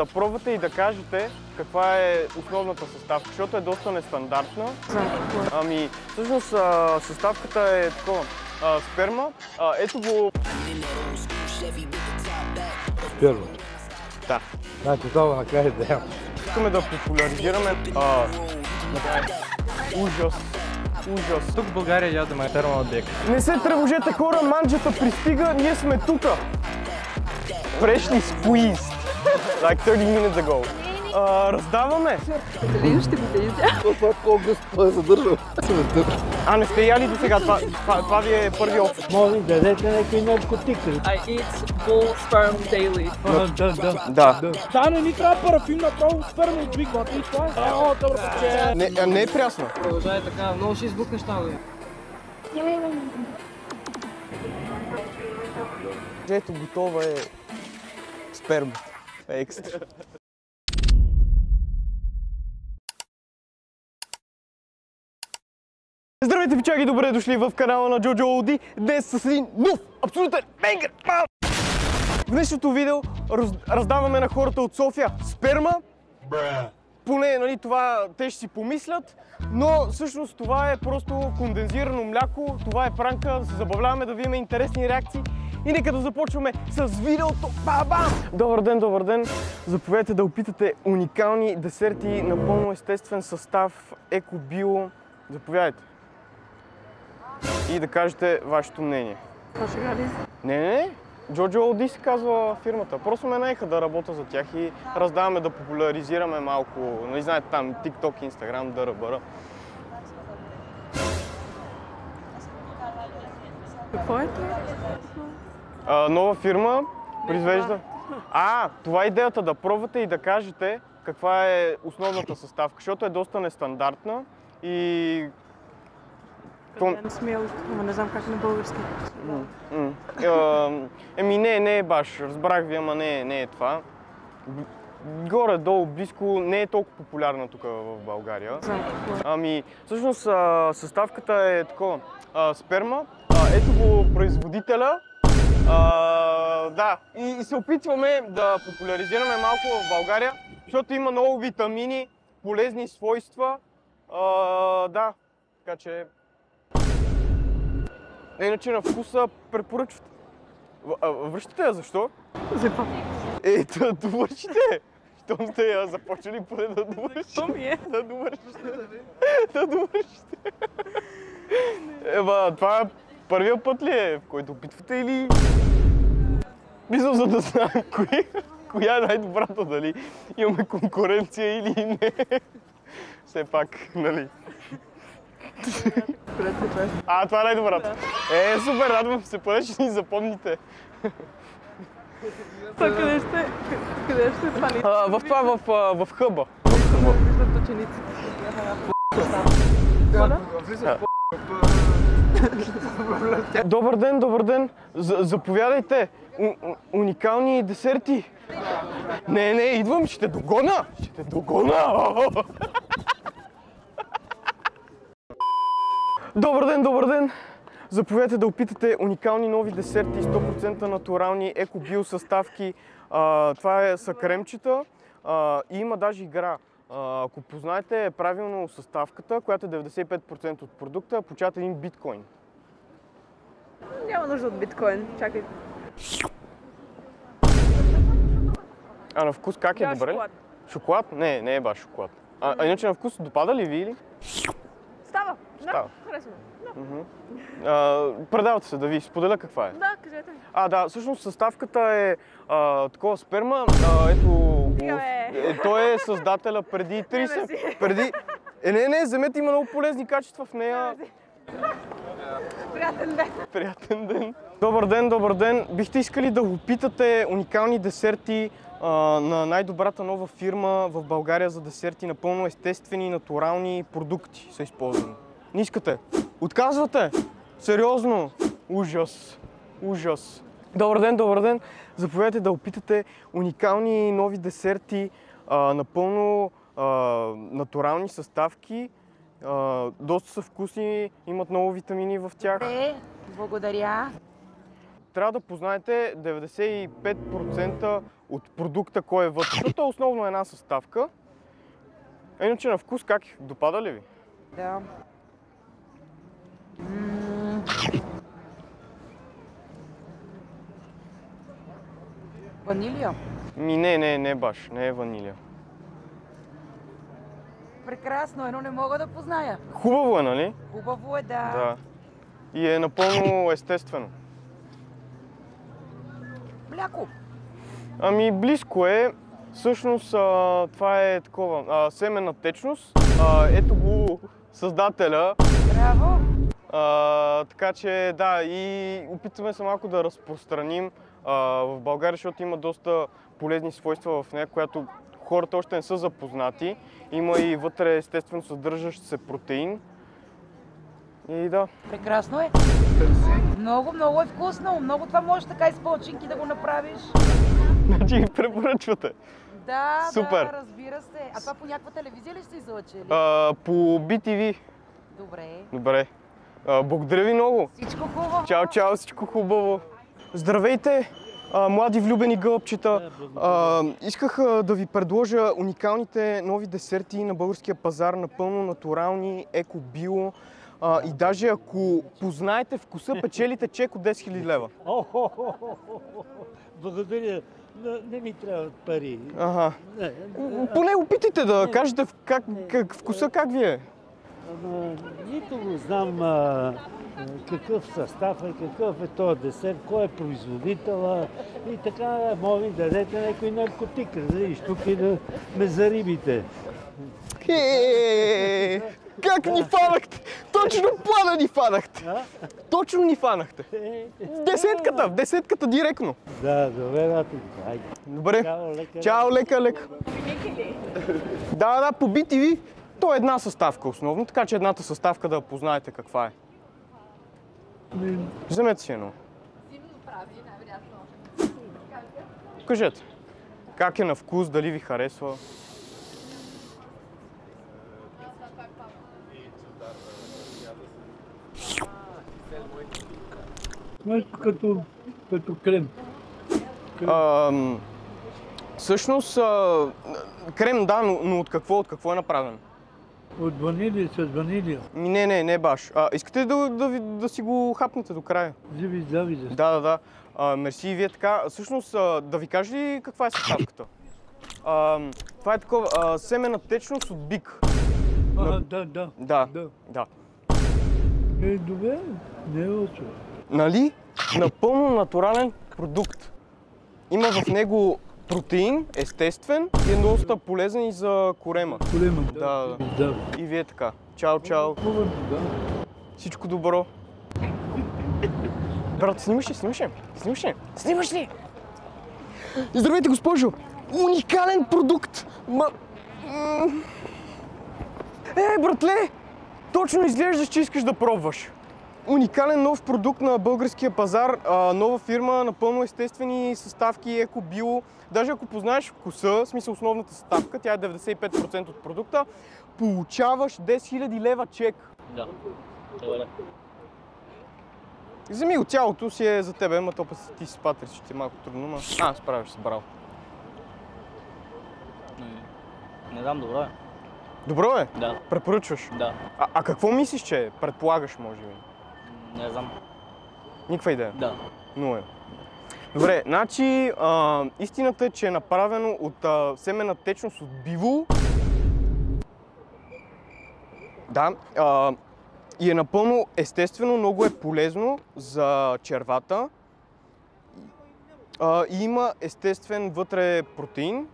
Да пробвате и да кажете каква е основната съставка, защото е доста нестандартна. Ами, всъщност съставката е такова. Сперма. Ето го... Сперма? Да. Значи това накрая да ям. Искаме да популяризираме... Ужас. Ужас. Тук в България ядем термодек. Не се тревожете хора, манджата пристига, ние сме тука. Freshly squeezed. Like 30 minutes ago. Раздаваме. Дали ще го видя? Това колко е задържал. Не сте яли до сега, това ви е първи опит. Може да дадете някакви наркотик. I eat bull sperm daily. Да. Да, не ни трябва парафин, направо сперма отвиквате и това е. Добре, че... Не е прясно. Продължай така, много ще избухнеш там. Ето готова е сперма. Екстра. Здравейте, пичаги! Добре дошли в канала на Джоджо Олди. Днес с един нов, абсолютен бенгър! В днешното видео раздаваме на хората от София сперма. Поне, нали, това те ще си помислят, но всъщност това е просто кондензирано мляко. Това е пранка, да се забавляваме, да видим интересни реакции. И нека да започваме с видеото. Ба-бам! Добър ден, добър ден! Заповядайте да опитате уникални десерти, напълно естествен състав, еко-био. Заповядайте. И да кажете вашето мнение. Пошега ли? Не. Джоджо Олди се казва фирмата. Просто ме наеха да работя за тях и раздаваме да популяризираме малко. Нали знаете там TikTok, Instagram, дъра-бъра. Какво е това? Нова фирма произвежда. Това е идеята, да пробвате и да кажете каква е основната съставка, защото е доста нестандартна и... Смело, но не знам как на български. Не е баш, разбрах ви, ама не е това. Горе-долу, близко, не е толкова популярна тук в България. Всъщност съставката е такова. Сперма, ето го производителя. Да, и се опитваме да популяризираме малко в България, защото има много витамини, полезни свойства. Да, така че... Иначе на вкуса препоръчвате. Връщате я, защо? Запа. Довършите! Щом сте я започнали, поне да довършите. То ми е. Да довършите. Това първия път ли е, в който опитвате или... Мисля, за да знаем коя е най-добрата, дали имаме конкуренция или не. Все пак, нали. Това е най-добрата. Супер, радвам се, поне ще ни запомните. Къде ще това ли? В хъба. Виждат учениците. Добър ден. Заповядайте. Уникални десерти. Не, идвам, ще те догона. Добър ден. Заповядайте да опитате уникални нови десерти, 100% натурални, еко-био съставки. Това са кремчета и има даже игра. Ако познаете правилно съставката, която е 95% от продукта, получавате един биткоин. Няма нужда от биткоин, чакай. На вкус как е, добре? Шоколад? Не е баш шоколад. Иначе на вкус допада ли ви или? Става. Харесва. Предавате се да ви споделя каква е. Да, кажете. Да, всъщност съставката е такова сперма. Ето го. Той е създателя преди 30. Не, вземете, има много полезни качества в нея. Приятен ден. Добър ден. Бихте искали да опитате уникални десерти на най-добрата нова фирма в България за десерти, напълно естествени, натурални продукти са използвани. Не искате? Отказвате? Сериозно? Ужас. Добър ден. Заповядайте да опитате уникални нови десерти, напълно натурални съставки. Доста са вкусни, имат много витамини в тях. Благодаря. трябва да познаете 95% от продукта кой е вътре. Защото е основно една съставка. Иначе на вкус как допада ли ви? Да. Ванилия. Не баш, не е ванилия. Прекрасно, но не мога да позная. Хубаво е, нали? Хубаво е, да. Да. И е напълно естествено. Мляко. Ами близко е. Всъщност това е такова семенна течност. Ето го създателя. Браво. Така че да, и опитваме се малко да разпространим в България, защото има доста полезни свойства в нея, която хората още не са запознати. Има и вътре естествено съдържащ се протеин. И да. Прекрасно е. Много, много е вкусно. Много това можеш така и с палчинки да го направиш. Значи ги препоръчвате. Да, Супер. да, разбира се. А това по някаква телевизия ли сте излъчили? По BTV. Добре. Добре. Благодаря ви много. Всичко хубаво. Чао, чао, всичко хубаво. Здравейте, млади влюбени гълъбчета. Исках да ви предложа уникалните нови десерти на българския пазар, напълно натурални, еко-био. И даже ако познаете вкуса, печелите чек от 10 000 лева. Благодаря. Не ми трябват пари. Ага. Поне опитайте да кажете вкуса как ви е. Нито го знам какъв състав е, какъв е този десерт, кой е производителя и така може да дадете някой наркотик, разбираш, тук и да ме зарибите. Как ни фанахте? Точно плана ни фанахте! Точно ни фанахте! В десетката директно! Да, добре, бате. Айде. Добре. Чао, лека. Чао, лека. Да, по BTV. То е една съставка основно, така че едната съставка да познаете каква е. Вземете си едно. Зимно прави, най-вероятно. Кажете. Как е на вкус, дали ви харесва? Нещо като крем. Всъщност, крем да, но от какво е направен? От ванилия с ванилия. Не баш. Искате да си го хапнете до края? Завиде. Да. Мерси и вие така. Всъщност, да ви кажа ли каква е съставката? Това е такова семена течност от бик. Да. Да. Добре, не е лошо. Нали? Напълно натурален продукт. Има в него протеин, естествен и е доста полезен и за корема. Да. И вие така. Чао. Всичко добро. Брат, снимаш ли? Здравейте, госпожо! Уникален продукт! Братле! Точно изглеждаш, че искаш да пробваш. Уникален нов продукт на българския пазар, нова фирма, напълно естествени съставки, еко-био. Даже ако познаеш вкуса, в смисъл основната съставка, тя е 95% от продукта, получаваш 10 000 лева чек. Да. Добре. Вземи от цялото си е за тебе, ама то ти си патриш, ще ти е малко трудно, но... справиш се, браво. Не знам, добро е. Добро е? Да. Препоръчваш? Да. А какво мислиш, че е? Предполагаш, може би? Не знам. Никаква идея? Да. 0. Добре, значи истината е, че е направено от семена течност от биво. Да. И е напълно естествено, много е полезно за червата. И има естествен вътре протеин,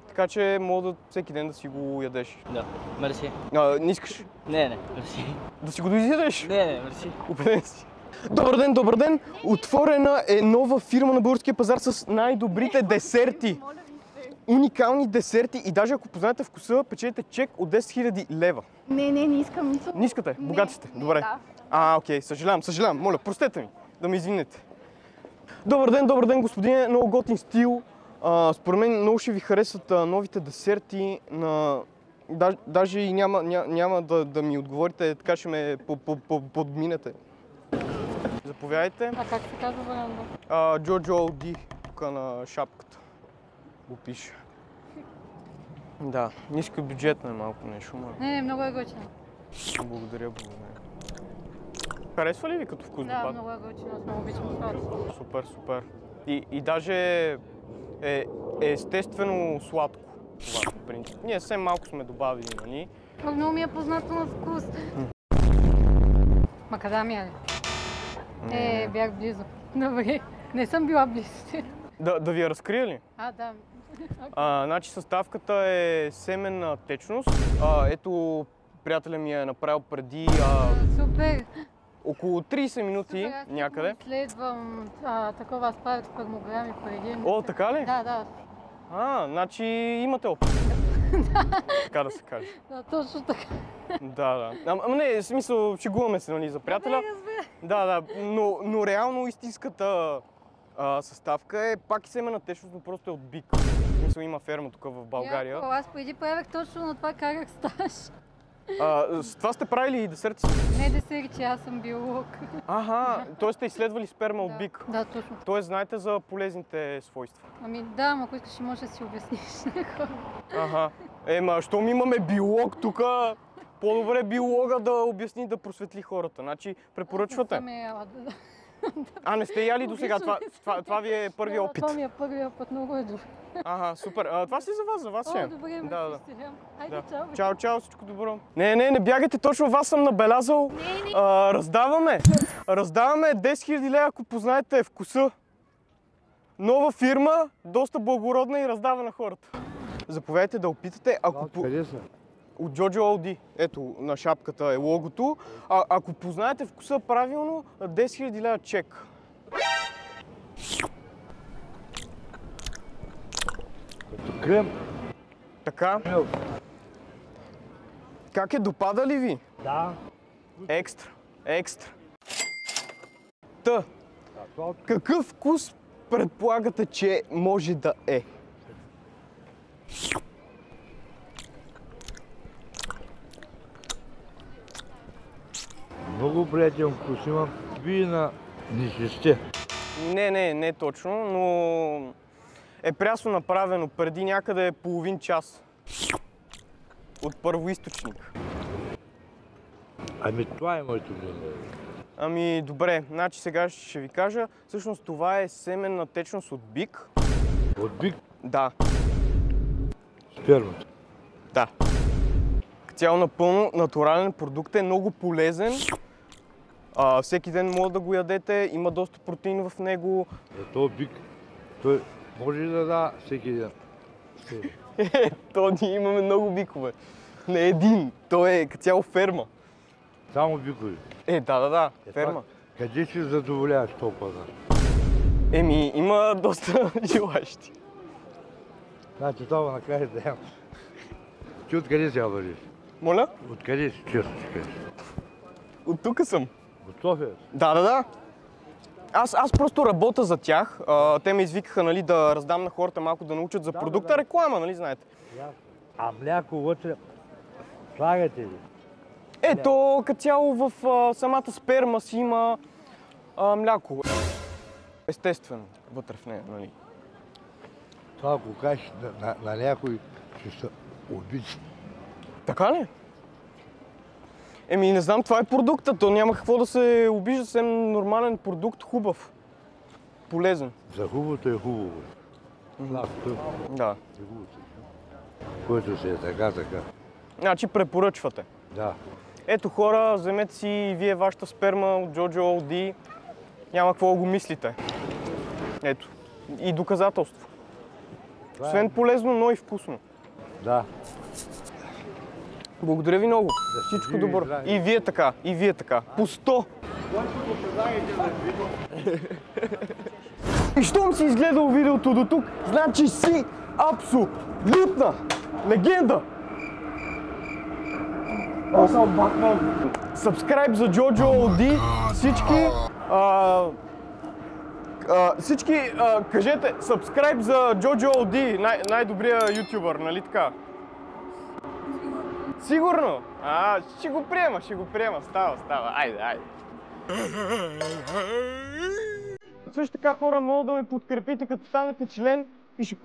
така че мога всеки ден да си го ядеш. Да. Мерси. Не искаш? Не, мерси. Да си го доизядеш? Не, мерси. Убеден си. Добър ден! Отворена е нова фирма на българския пазар с най-добрите десерти. Уникални десерти и даже ако познаете вкуса, печелите чек от 10 000 лева. Не искам. Не искате? Богати сте? Добре. Окей, съжалявам. Моля, простете ми, да ме извинете. Добър ден, господине, много готин стил. Според мен много ще ви харесват новите десерти. Даже и няма да ми отговорите, така ще ме подминете. Заповядайте. А как се казва бранда? Джоджо Оди, тук на шапката го пише. Да, ниско бюджетно е малко нещо, но... Не, много е готино. Благодаря. Харесва ли ви като вкус Да, добавя? много е готино, аз много обичам сладко. Супер. И даже е естествено сладко. Това, по принцип. Ние съвсем малко сме добавили, нали? Много ми е познато на вкус. Макадамия ли? Бях близо. Добре, не съм била близо. Да ви я разкрия ли? Да. Значи съставката е семенна течност. Ето, приятеля ми е направил преди Супер! около 30 минути някъде. Следвам такова, аз правя спермограми преди. О, така ли? Да. Значи имате опит. Така да се каже. Да, точно така. Да. Ама не, в смисъл, шегуваме се, нали, за приятеля. Да, но реално истинската съставка е пак и семена течност, но просто е от бик. В смисъл има ферма тук в България. Аз преди правях точно на това карах стаж. С това сте правили и десерти си? Не десерти, аз съм биолог. Т.е. сте изследвали сперма от бик. Да, точно. Тоест знаете за полезните свойства. Да, ама ако искаш, може да си обясниш на хора. Щом имаме биолог тук, по-добре биолога да обясни, да просветли хората. Значи, препоръчвате. Не сте яли до сега. Това ви е първи опит. Това ми е първият път, много е добре. Супер. Това си за вас ще. Добре, Да. Хайде, чао. Чао, всичко добро. Не бягайте, точно вас съм набелязал. Раздаваме 10 000 лева, ако познаете вкуса. Нова фирма, доста благородна и раздава на хората. Заповядайте да опитате. Къде са? От Джоджо Оди. Ето, на шапката е логото. Ако познаете вкуса правилно, 10 000 лева чек. Крем. Така. Как е, допада ли ви? Да. Екстра. Какъв вкус предполагате, че може да е? Много приятен вкус имам. Вие на нещесте. Не точно, но е прясно направено преди някъде половин час. От първоизточник. Това е моето мнение. Добре, значи сега ще ви кажа. Всъщност това е семенна течност от бик. От бик? Да. Спермата? Да. Цял напълно натурален продукт, е много полезен. Всеки ден може да го ядете, има доста протеин в него. Този бик, той може да да всеки ден. Ние имаме много бикове. Не един, той е като цяло ферма. Само бикови? Да, ферма. Къде си задоволяваш този пазар? Има доста желащи. Значи това накажеш да ям. Ти откъде си вървиш? Моля? Откъде си, честно ти кажеш? От тук съм. От София? Да. Аз просто работя за тях. Те ме извикаха, нали, да раздам на хората малко да научат за продукта. Реклама, нали, знаете. А мляко вътре слагате ли? Ето, като цяло в самата сперма си има мляко. Естествено, вътре в нея, нали. Това ако кажеш на някой, ще се обича. Така ли? Не знам, това е продукта, то няма какво да се обижда, съвсем нормален продукт, хубав. Полезен. За хубавото е хубаво. Сладкото Да. е хубавото. Който се е така. Значи препоръчвате. Да. Ето хора, вземете си и вие вашата сперма от Джоджо Оди. Няма какво да го мислите. Ето. И доказателство. Освен полезно, но и вкусно. Да. Благодаря ви много. Всичко добро. И вие така. По 100. И щом си изгледал видеото до тук, значи си абсолютна легенда. Аз съм Батмен. Subscribe за Джоджо Оди. Всички кажете subscribe за Джоджо Оди, най-добрия ютубър, нали така? Сигурно? Ще го приема. Става. Айде. Също така, хора, мога да ме подкрепите, като станете член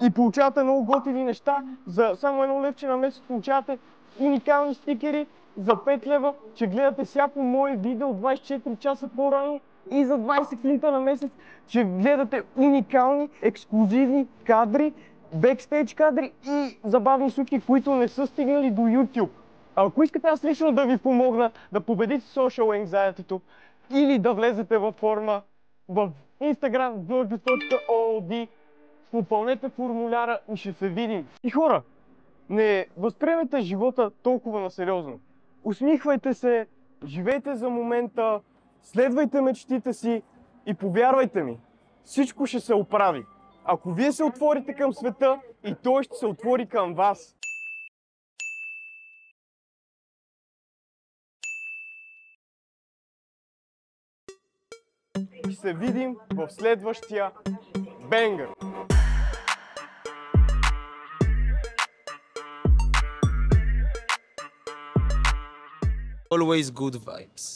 и получавате много готини неща. За само 1 левче на месец получавате уникални стикери за 5 лева, че гледате всяко мое видео 24 часа по-рано, и за 20 флинта на месец, че гледате уникални, ексклюзивни кадри, бекстейдж кадри и забавни случки, които не са стигнали до YouTube. А ако искате аз лично да ви помогна да победите social anxiety или да влезете във форма в Instagram georgios.old, попълнете формуляра и ще се видим. И хора, не възприемете живота толкова насериозно. Усмихвайте се, живейте за момента, следвайте мечтите си и повярвайте ми, всичко ще се оправи. Ако вие се отворите към света, и той ще се отвори към вас. И се видим в следващия бенгър. Always good vibes.